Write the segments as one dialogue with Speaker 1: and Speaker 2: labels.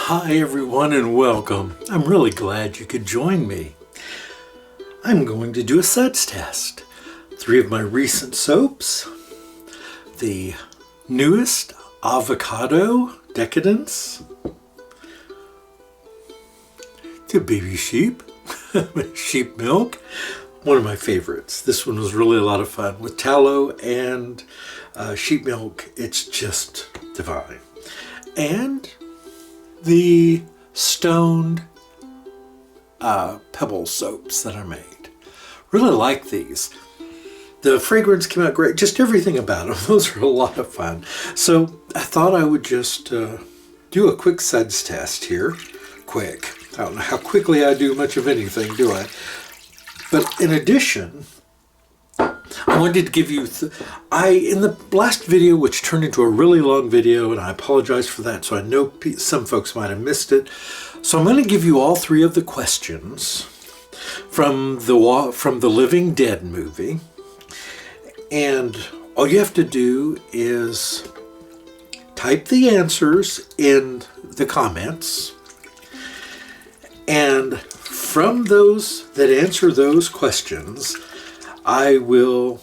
Speaker 1: Hi everyone and welcome. I'm really glad you could join me. I'm going to do a suds test. 3 of my recent soaps. The newest Avocado Decadence. The baby sheep. Sheep milk. One of my favorites. This one was really a lot of fun. With tallow and sheep milk, it's just divine. And the stoned pebble soaps that I made. Really like these. The fragrance came out great. Just everything about them. Those are a lot of fun. So I thought I would just do a quick suds test here. Quick. I don't know how quickly I do much of anything, do I? But in addition, I wanted to give you, in the last video, which turned into a really long video, and I apologize for that, so I know some folks might have missed it. So I'm going to give you all 3 of the questions from the Living Dead movie. And all you have to do is type the answers in the comments. And from those that answer those questions, I will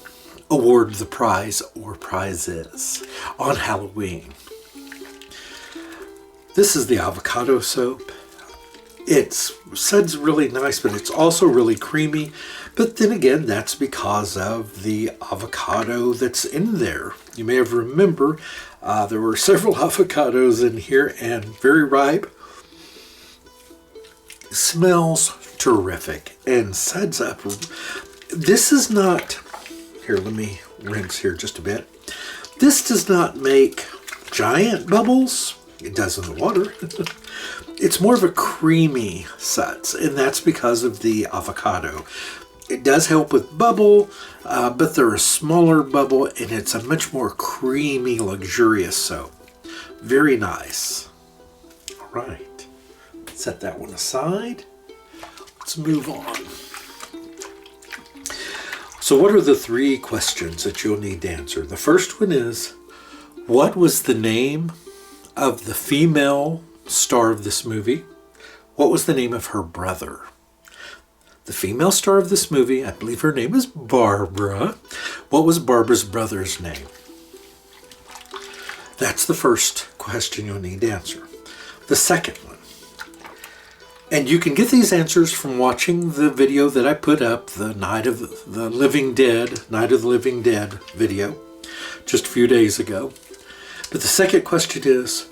Speaker 1: award the prize or prizes on Halloween. This is the Avocado Soap. It's suds really nice, but it's also really creamy. But then again, that's because of the avocado that's in there. You may have remember there were several avocados in here and very ripe. Smells terrific and suds up. This is not, here, let me rinse here just a bit. This does not make giant bubbles. It does in the water. It's more of a creamy suds, and that's because of the avocado. It does help with bubble, but they're a smaller bubble, and it's a much more creamy, luxurious soap. Very nice. All right, set that one aside. Let's move on. So what are the 3 questions that you'll need to answer? The first one is, what was the name of the female star of this movie? What was the name of her brother? The female star of this movie, I believe her name is Barbara. What was Barbara's brother's name? That's the first question you'll need to answer. The second one, and you can get these answers from watching the video that I put up, the Night of the Living Dead video, just a few days ago. But the second question is,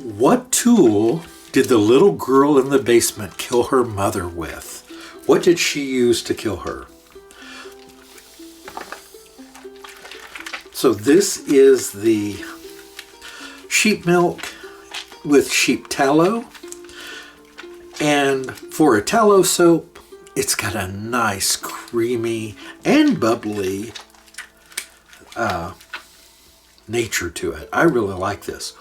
Speaker 1: what tool did the little girl in the basement kill her mother with? What did she use to kill her? So this is the sheep milk with sheep tallow. And for a tallow soap, it's got a nice creamy and bubbly nature to it. I really like this.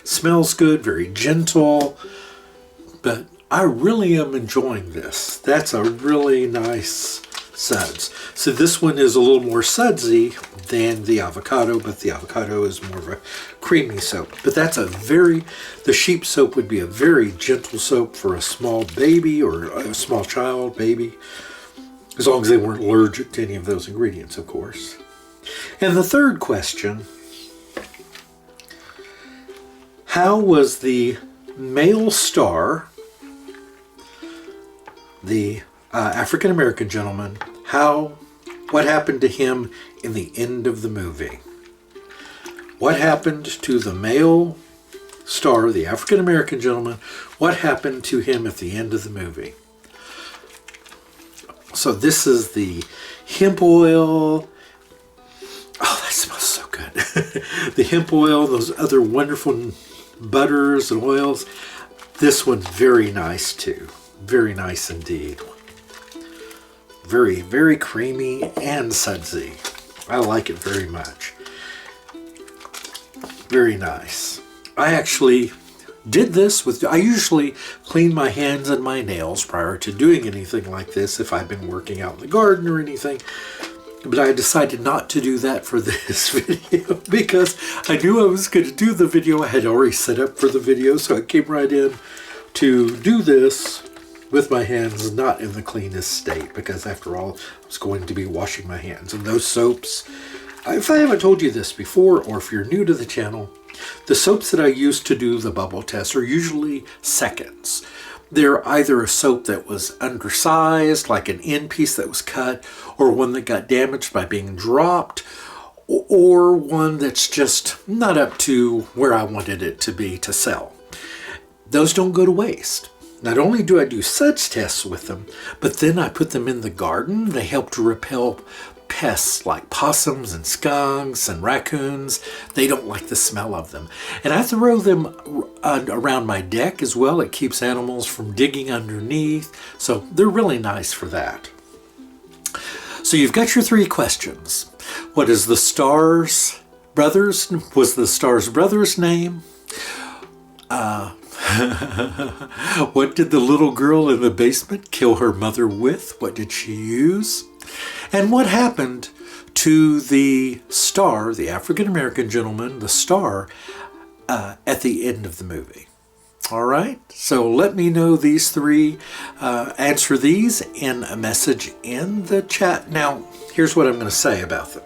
Speaker 1: Smells good, very gentle, but I really am enjoying this. That's a really nice suds. So this one is a little more sudsy than the avocado, but the avocado is more of a creamy soap. But that's the sheep soap would be a very gentle soap for a small baby or a small child, baby, as long as they weren't allergic to any of those ingredients, of course. And the third question, how was the male star, the African-American gentleman, what happened to him in the end of the movie? What happened to the male star, the African-American gentleman? What happened to him at the end of the movie? So this is the hemp oil. Oh, that smells so good. The hemp oil, those other wonderful butters and oils. This one's very nice too. Very nice indeed. Very, very creamy and sudsy. I like it very much. Very nice. I actually did this I usually clean my hands and my nails prior to doing anything like this if I've been working out in the garden or anything. But I decided not to do that for this video because I knew I was going to do the video. I had already set up for the video, so I came right in to do this with my hands not in the cleanest state, because after all, I was going to be washing my hands. And those soaps, if I haven't told you this before, or if you're new to the channel, the soaps that I use to do the bubble test are usually seconds. They're either a soap that was undersized, like an end piece that was cut, or one that got damaged by being dropped, or one that's just not up to where I wanted it to be to sell. Those don't go to waste. Not only do I do suds tests with them, but then I put them in the garden. They help to repel pests like possums and skunks and raccoons. They don't like the smell of them. And I throw them around my deck as well. It keeps animals from digging underneath. So they're really nice for that. So you've got your 3 questions. What is the Stars Brothers? Was the Stars Brothers' name? What did the little girl in the basement kill her mother with? What did she use? And what happened to the star, the African-American gentleman, the star, at the end of the movie? All right, so let me know these 3, answer these in a message in the chat. Now, here's what I'm going to say about them.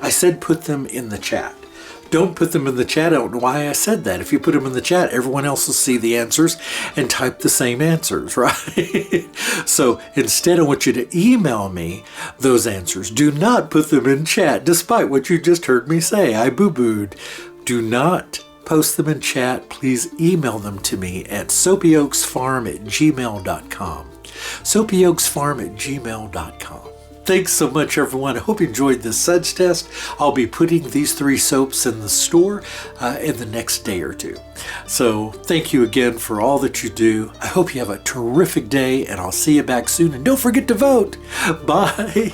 Speaker 1: I said put them in the chat. Don't put them in the chat. I don't know why I said that. If you put them in the chat, everyone else will see the answers and type the same answers, right? So instead, I want you to email me those answers. Do not put them in chat, despite what you just heard me say. I boo-booed. Do not post them in chat. Please email them to me at soapyoaksfarm@gmail.com. soapyoaksfarm@gmail.com. Thanks so much, everyone. I hope you enjoyed this suds test. I'll be putting these 3 soaps in the store in the next day or 2. So thank you again for all that you do. I hope you have a terrific day, and I'll see you back soon. And don't forget to vote. Bye.